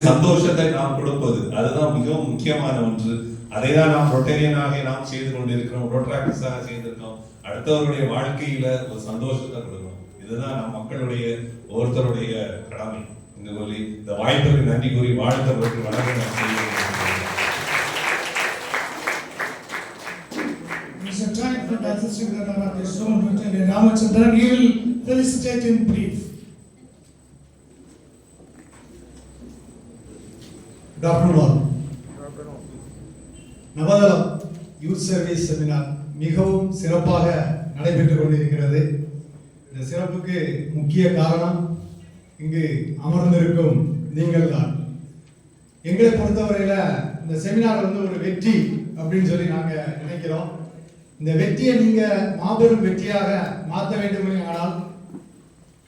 சந்தோஷத்தை நாம் கொடுப்பது அதுதான் மிகவும் முக்கியமான ஒன்று. அதை தான் நாம் ரொட்டேரியனாக நாம் செய்து கொண்டிருக்கிறோம், ரோட்ராக்டிஸாக செய்திருக்கோம். அடுத்தவருடைய வாழ்க்கையில ஒரு சந்தோஷத்தை கொடுக்கணும். இதுதான் நம் மக்களுடைய ஒவ்வொருத்தருடைய கடமை. இந்த சொல்லி இந்த வாய்ப்புக்கு நன்றி கூறி வாழ்த்தவர்களுக்கு வணக்கம் நான் செய்கிறேன். It's a time for the assistant governor of the zone, Lieutenant Ramachandran. He will felicitate in brief. Good afternoon. Navathalam youth service seminar மிகவும் சிறப்பாக நடைபெற்றுக் கொண்டிருக்கிறது. இந்த சிறப்புக்கு முக்கிய காரணம் இங்கு அமர்ந்திருக்கும் நீங்கள் தான். எங்களை பொறுத்தவரையில இந்த செமினார் ஒரு வெற்றி அப்படின்னு சொல்லி நாங்க நினைக்கிறோம். இந்த வெற்றியை நீங்க மாபெரும் வெற்றியாக மாற்ற வேண்டும் ஆனால்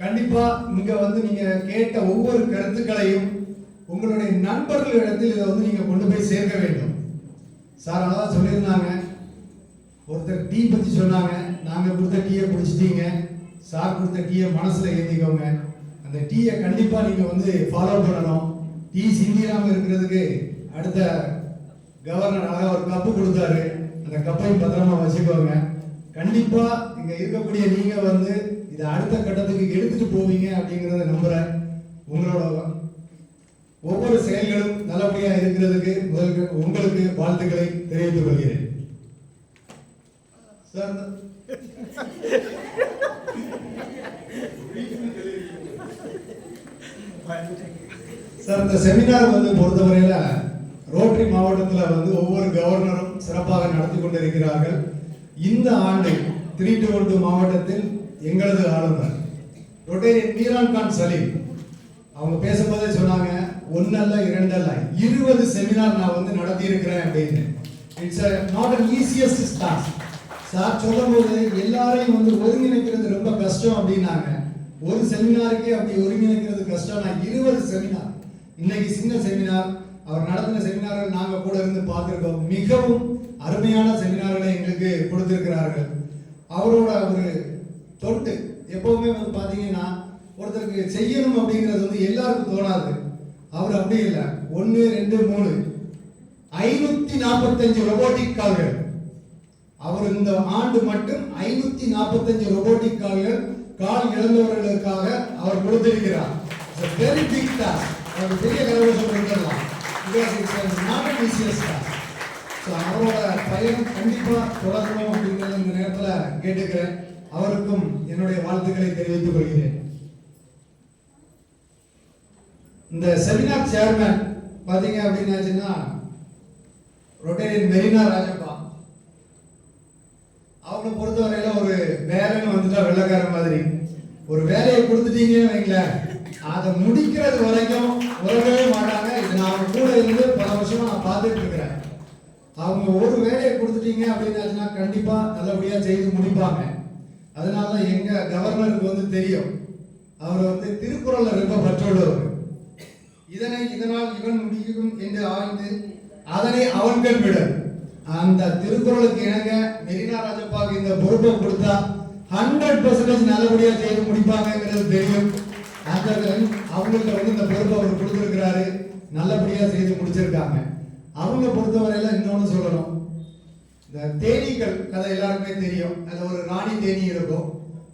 கண்டிப்பா இங்க நீங்க கேட்ட ஒவ்வொரு கருத்துக்களையும் உங்களுடைய நண்பர்களிடத்தில் இதை நீங்க கொண்டு போய் சேர்க்க வேண்டும். சார் அதான் சொல்லியிருந்தாங்க, ஒருத்தர் டீ பத்தி சொன்னாங்க, நாங்க கொடுத்த டீயை குடிச்சிட்டீங்க, சார் கொடுத்த டீயை மனசுல ஏத்திக்கோங்க. அந்த டீயை கண்டிப்பா நீங்க ஃபாலோ பண்ணணும். டீ சிந்திராம இருக்கிறதுக்கு அடுத்த கவர்னர் அழகா ஒரு கப்பு கொடுத்தாரு, அந்த கப்பையும் பத்திரமா வச்சுக்கோங்க. கண்டிப்பா இங்க இருக்கக்கூடிய நீங்க இதை அடுத்த கட்டத்துக்கு எடுத்துட்டு போவீங்க அப்படிங்கறத நம்புறேன். உங்களோட ஒவ்வொரு செயல்களும் நல்லபடியா இருக்கிறதுக்கு உங்களுக்கு வாழ்த்துக்களை தெரிவித்துக் கொள்கிறேன். சார் இந்த செமினார் பொறுத்தவரையில ரோட்டரி மாவட்டத்தில் ஒவ்வொரு கவர்னரும் சிறப்பாக நடத்தி கொண்டிருக்கிறார்கள். இந்த ஆண்டு 3-2 மாவட்டத்தில் எங்களது ஆளுநர் ரொட்டேரியன் மீரான் கான் சலீம் அவங்க பேசும்போதே சொன்னாங்க, 1 அல்ல 2 அல்ல 20 செமினார் நான் நடத்தி இருக்கிறேன் அப்படின்னு. It's not an easiest task. Sir சொல்லும்போது எல்லாரையும் ஒருங்கிணைக்கிறது ரொம்ப கஷ்டம் அப்படின்னாங்க. ஒரு செமினாருக்கே அப்படி ஒருங்கிணைக்கிறது கஷ்டம். நான் 20 செமினார், இன்னைக்கு சின்ன செமினார், அவர் நடத்தின செமினார்கள் நாங்க கூட இருந்து பார்த்திருக்கோம். மிகவும் அருமையான செமினார்களை எங்களுக்கு கொடுத்திருக்கிறார்கள். அவரோட ஒரு தொண்டு எப்பவுமே பாத்தீங்கன்னா ஒருத்தருக்கு செய்யணும் அப்படிங்கிறது எல்லாருக்கும் தோணாது. அவர் அப்படி இல்லை. 1, 2, 3 545 ரொபோட்டிக் கால்கள். அவர் இந்த ஆண்டு மட்டும் 545 ரொபோட்டிக் கால்கள் கால் இழந்தவர்களுக்காக அவர் கொடுத்திருக்கிறார். Very big task. அவர் பெரிய கலவரம் கொடுக்கலாம். அவரோட பயணம் கண்டிப்பா தொடரணும் அப்படிங்கிறது இந்த நேரத்தில் கேட்டுக்கிறேன். அவருக்கும் என்னுடைய வாழ்த்துக்களை தெரிவித்துக் கொள்கிறேன். இந்த செமினார் சேர்மேன் பாத்தீங்க அப்படின்னா ரொட்டேரியன் மெரினா ராஜப்பா. அவங்களை பொறுத்தவரையில ஒரு வேலைன்னு வெள்ளக்கார மாதிரி ஒரு வேலையை கொடுத்துட்டீங்கன்னு வைங்களேன், அதை முடிக்கிறது வரைக்கும் உறவே மாட்டாங்க. இது நான் கூட இருந்து பல வருஷமா நான் பார்த்துட்டு இருக்கிறேன். அவங்க ஒரு வேலையை கொடுத்துட்டீங்க அப்படின்னா கண்டிப்பா நல்லபடியா செய்து முடிப்பாங்க. அதனாலதான் எங்க கவர்னருக்கு தெரியும், அவர் திருக்குறள்ல ரொம்ப பற்றுள்ளவர். இதனால் இவன் முடியும் என்று ஆய்ந்து அதனை அவன்கள் விட அந்த திருக்குறளுக்கு இணங்க மெரினா ராஜப்பாக்கு இந்த பொறுப்பை கொடுத்தா 100% நல்லபடியா செய்து முடிப்பாங்கிறது தெரியும். அவங்களுக்கு இந்த பொறுப்பை அவர் கொடுத்திருக்கிறாரு, நல்லபடியா செய்து முடிச்சிருக்காங்க. அவங்க பொறுத்தவரையில இன்னொன்னு சொல்லணும், இந்த தேனீக்கள் கதை எல்லாருக்குமே தெரியும். அதுல ஒரு ராணி தேனி இருக்கும்.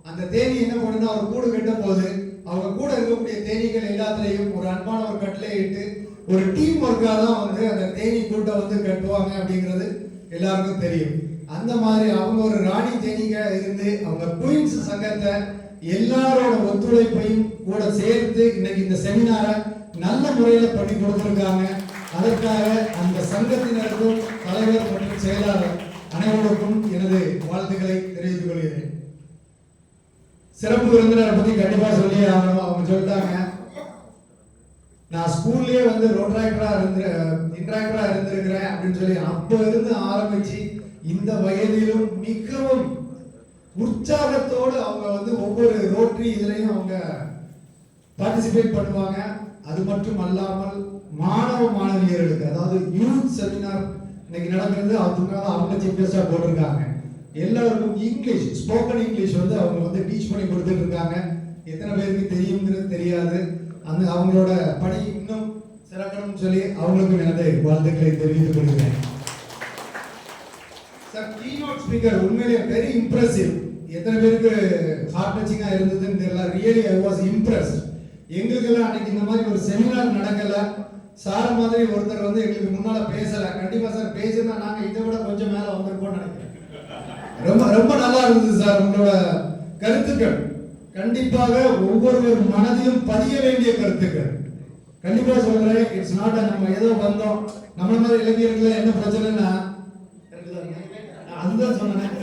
அந்த தேனி என்ன பண்ணுன்னா அவர் கூடு கட்டும் போது அவங்க கூட இருக்கக்கூடிய தேனீக்கள் எல்லாத்திலையும் ஒரு அன்பான ஒரு கட்டளை இட்டு ஒரு டீம் ஒர்க்கா தான் அந்த தேனி கூட்டம் கட்டுவாங்க அப்படிங்கிறது எல்லாருக்கும் தெரியும். அந்த மாதிரி அவங்க ஒரு ராணி தேனீக இருந்து அவங்க குயின்ஸ் சங்கத்தை எல்லாரோட ஒத்துழைப்பையும் கூட சேர்த்து இன்னைக்கு இந்த செமினாரை நல்ல முறையில பண்ணி கொடுத்திருக்காங்க. அதற்காக அந்த சங்கத்தினருக்கும் தலைவர் மற்றும் செயலாளர் அனைவருக்கும் எனது வாழ்த்துக்களை தெரிவித்துக் கொள்கிறேன். சிறப்பு விருந்தினரை பத்தி கண்டிப்பா சொல்லி ஆகணும். அவங்க சொல்லிட்டாங்க, நான் ஸ்கூல்லயே ரோட்ராக்டரா இருந்திருக்கிறேன் அப்படின்னு சொல்லி அப்ப இருந்து ஆரம்பிச்சு இந்த வயதிலும் மிகவும் உற்சாகத்தோடு அவங்க ஒவ்வொரு ரோட்டரி இதுலையும் அவங்க பார்ட்டிசிபேட் பண்ணுவாங்க. அது மட்டும் அல்லாமல் மாணவ மாணவியர்களுக்கு, அதாவது யூத் செமினார் இன்னைக்கு நடக்கிறது, அவங்க சீஃப் கெஸ்டா போட்டிருக்காங்க. எல்லாருக்கும் இங்கிலீஷ், ஸ்போக்கன் இங்கிலீஷ் அவங்க டீச் பண்ணி கொடுத்துட்டு இருக்காங்க. எத்தனை பேருக்கு தெரியுங்கிறது தெரியாது. அவங்களோட பணி இன்னும் சிறக்க வரணும்னு சொல்லி அவங்களுக்கும் எனது வாழ்த்துக்களை தெரிவித்துக் கொள்கிறேன். சார், கீனோட் ஸ்பீக்கர் உண்மையிலேயே வெரி இம்ப்ரெசிவ். எத்தனை பேருக்கு ஹார்ட் டச்சிங்கா இருந்ததுன்னு தெரியல. Really I was impressed. எங்களுக்கெல்லாம் அன்னைக்கு இந்த மாதிரி ஒரு செமினார் நடக்கல. சார் மாதிரி ஒருத்தர் வந்து எங்களுக்கு முன்னால பேசல. கண்டிப்பா சார் பேசினா நாங்க இதை விட கொஞ்சம் மேல வந்திருப்போம்னு நினைக்கிறேன். ரொம்ப ரொம்ப நல்லா இருந்தது சார் உங்களோட கருத்துக்கள். கண்டிப்பாக ஒவ்வொருவர் மனதிலும் பதிய வேண்டிய கருத்துக்கள். கண்டிப்பா சொல்றேன், இட்ஸ் நாட் நம்ம ஏதோ வந்தோம் நம்மள மாதிரி இளைஞர்கள் என்ன பிரச்சனைனா அதுதான் சொன்னேன்.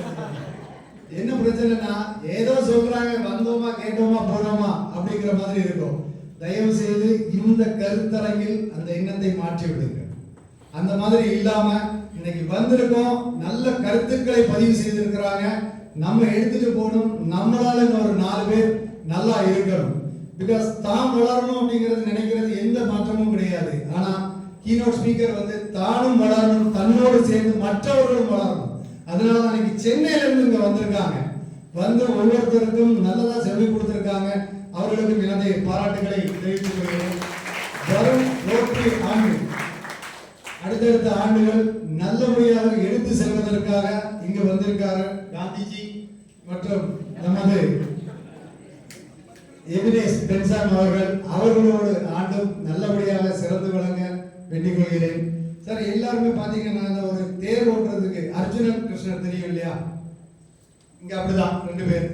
என்ன பிரச்சனைனா ஏதோ சொல்றாங்க வந்தோமா கேட்டோமா போனோமா அப்படிங்கிற மாதிரி இருக்கும். தயவு செய்து இந்த கருத்தரங்கில் அந்த எண்ணத்தை மாற்றி விடுங்க. அந்த மாதிரி இல்லாம இன்னைக்கு வந்திருக்கோம், நல்ல கருத்துக்களை பதிவு செய்திருக்கிறாங்க, நம்ம எடுத்துட்டு போகணும். நம்மளால ஒரு 4 பேர் நல்லா இருக்கணும். பிகாஸ் தான் வளரணும் அப்படிங்கிறது நினைக்கிறது எந்த மாற்றமும் கிடையாது. ஆனா கீனோட் ஸ்பீக்கர் வந்து தானும் வளரணும், தன்னோடு சேர்ந்து மற்றவர்களும் வளரணும். அதனால இன்னைக்கு சென்னையில இருந்து இங்க வந்திருக்காங்க. வந்து ஒவ்வொருத்தருக்கும் நல்லதா செவி கொடுத்திருக்காங்க. அவர்களுக்கும் எனது பாராட்டுகளை தெரிவித்துக் கொள்கிறேன். வரும் ரோட்டரி ஆண்டு அடுத்தடுத்த ஆண்டுகள் நல்லபடியாக எடுத்து செல்வதற்காக இங்கு வந்திருக்காரு காந்திஜி மற்றும் நமது எபினேஷ் பென்சாம் அவர்களோடு ஆண்டும் நல்லபடியாக சிறந்து விளங்க வேண்டிக் கொள்கிறேன். சார், எல்லாருமே பாத்தீங்கன்னா ஒரு தேர் ஓட்டுறதுக்கு அர்ஜுனன் கிருஷ்ணர் தெரியும் இல்லையா? இங்க அப்படிதான் 2 பேர்,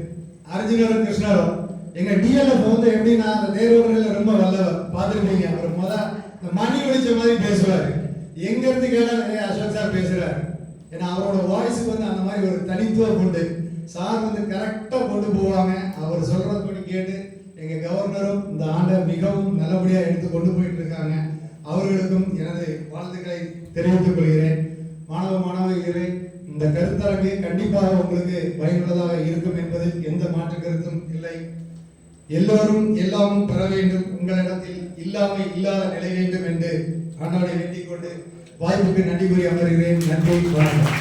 அர்ஜுனரும் கிருஷ்ணரும். எங்க டிஎல்எஃப் வந்து எப்படின்னா அந்த தேர் ஓட்டுறதுல ரொம்ப வல்லவர். பார்த்துருப்பீங்க, அவர் இந்த மணி ஒழிச்ச மாதிரி பேசுவாரு. எங்க இருந்து கேட்டாலும் அசோக் சார் பேசுறாரு. ஏன்னா அவரோட வாய்ஸுக்கு வந்து அந்த மாதிரி ஒரு தனித்துவம் உண்டு. சார் வந்து கரெக்டா கொண்டு போவாங்க. அவர் சொல்றது படி கேட்டு எங்க கவர்னரும் இந்த ஆண்டை மிகவும் நல்லபடியா எடுத்து கொண்டு போயிட்டு இருக்காங்க. அவர்களுக்கும் எனது வாழ்த்துக்களை தெரிவித்துக் கொள்கிறேன். மாணவர்களே, இந்த கருத்தரங்கு கண்டிப்பாக உங்களுக்கு பயனுள்ளதாக இருக்கும் என்பதில் எந்த மாற்று கருத்தும் இல்லை. எல்லோரும் எல்லாமும் பெற வேண்டும், உங்களிடத்தில் இல்லாமை இல்லாத நிலை வேண்டும் என்று ஆண்டவனை வேண்டிக் கொண்டு வாய்ப்புக்கு நன்றி கூறி அமர்கிறேன். நன்றி, வணக்கம்.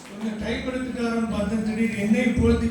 கொஞ்சம் டைப் எடுத்துட்டாருன்னு பார்த்தேன். திடீர்னு என்னை பொழுது